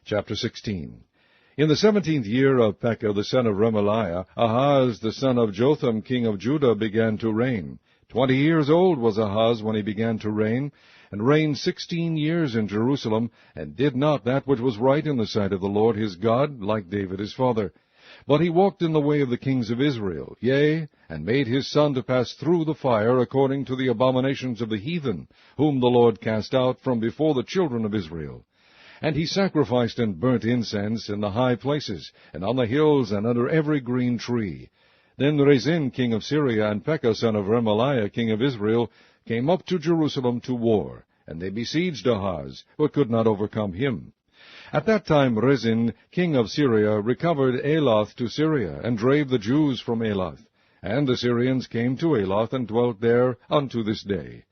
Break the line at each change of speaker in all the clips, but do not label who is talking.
Chapter 16. In the 17th year of Pekah the son of Remaliah, Ahaz the son of Jotham king of Judah began to reign. 20 years old was Ahaz when he began to reign, and reigned 16 years in Jerusalem, and did not that which was right in the sight of the Lord his God, like David his father. But he walked in the way of the kings of Israel, yea, and made his son to pass through the fire according to the abominations of the heathen, whom the Lord cast out from before the children of Israel. And he sacrificed and burnt incense in the high places, and on the hills, and under every green tree. Then Rezin king of Syria, and Pekah son of Remaliah king of Israel, came up to Jerusalem to war, and they besieged Ahaz, but could not overcome him. At that time Rezin king of Syria recovered Elath to Syria, and drave the Jews from Elath. And the Syrians came to Elath, and dwelt there unto this day.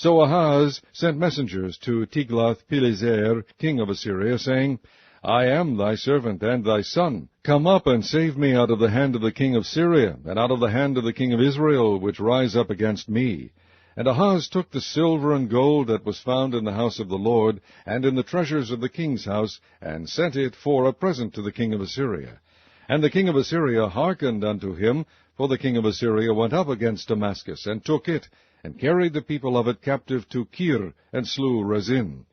So Ahaz sent messengers to Tiglath-Pileser, king of Assyria, saying, I am thy servant and thy son. Come up and save me out of the hand of the king of Syria, and out of the hand of the king of Israel, which rise up against me. And Ahaz took the silver and gold that was found in the house of the Lord, and in the treasures of the king's house, and sent it for a present to the king of Assyria. And the king of Assyria hearkened unto him, for the king of Assyria went up against Damascus, and took it, and carried the people of it captive to Kir, and slew Rezin.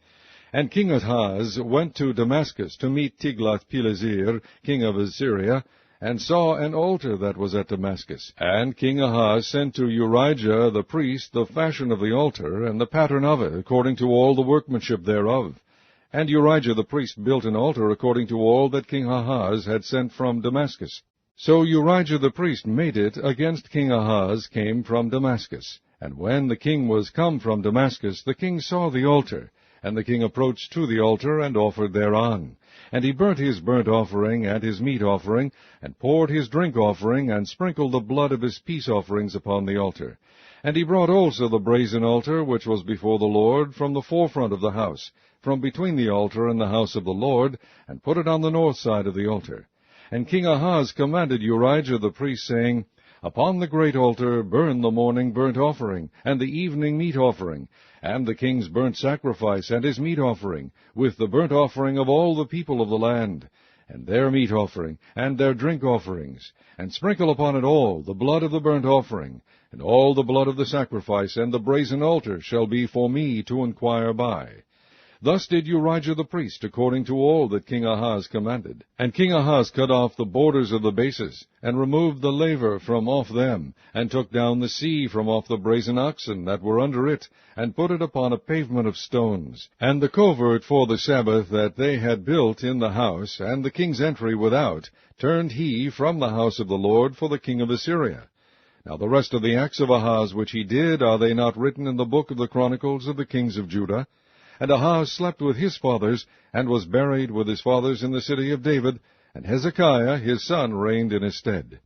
And King Ahaz went to Damascus to meet Tiglath-Pileser, king of Assyria, and saw an altar that was at Damascus. And King Ahaz sent to Urijah the priest the fashion of the altar, and the pattern of it, according to all the workmanship thereof. And Urijah the priest built an altar according to all that King Ahaz had sent from Damascus. So Urijah the priest made it against King Ahaz came from Damascus. And when the king was come from Damascus, the king saw the altar. And the king approached to the altar, and offered thereon. And he burnt his burnt offering and his meat offering, and poured his drink offering, and sprinkled the blood of his peace offerings upon the altar. And he brought also the brazen altar, which was before the Lord, from the forefront of the house, from between the altar and the house of the Lord, and put it on the north side of the altar. And King Ahaz commanded Urijah the priest, saying, Upon the great altar burn the morning burnt offering, and the evening meat offering, and the king's burnt sacrifice, and his meat offering, with the burnt offering of all the people of the land, and their meat offering, and their drink offerings, and sprinkle upon it all the blood of the burnt offering, and all the blood of the sacrifice, and the brazen altar shall be for me to inquire by. Thus did Urijah the priest, according to all that King Ahaz commanded. And King Ahaz cut off the borders of the bases, and removed the laver from off them, and took down the sea from off the brazen oxen that were under it, and put it upon a pavement of stones. And the covert for the Sabbath that they had built in the house, and the king's entry without, turned he from the house of the Lord for the king of Assyria. Now the rest of the acts of Ahaz which he did, are they not written in the book of the Chronicles of the kings of Judah? And Ahaz slept with his fathers, and was buried with his fathers in the city of David, and Hezekiah his son reigned in his stead.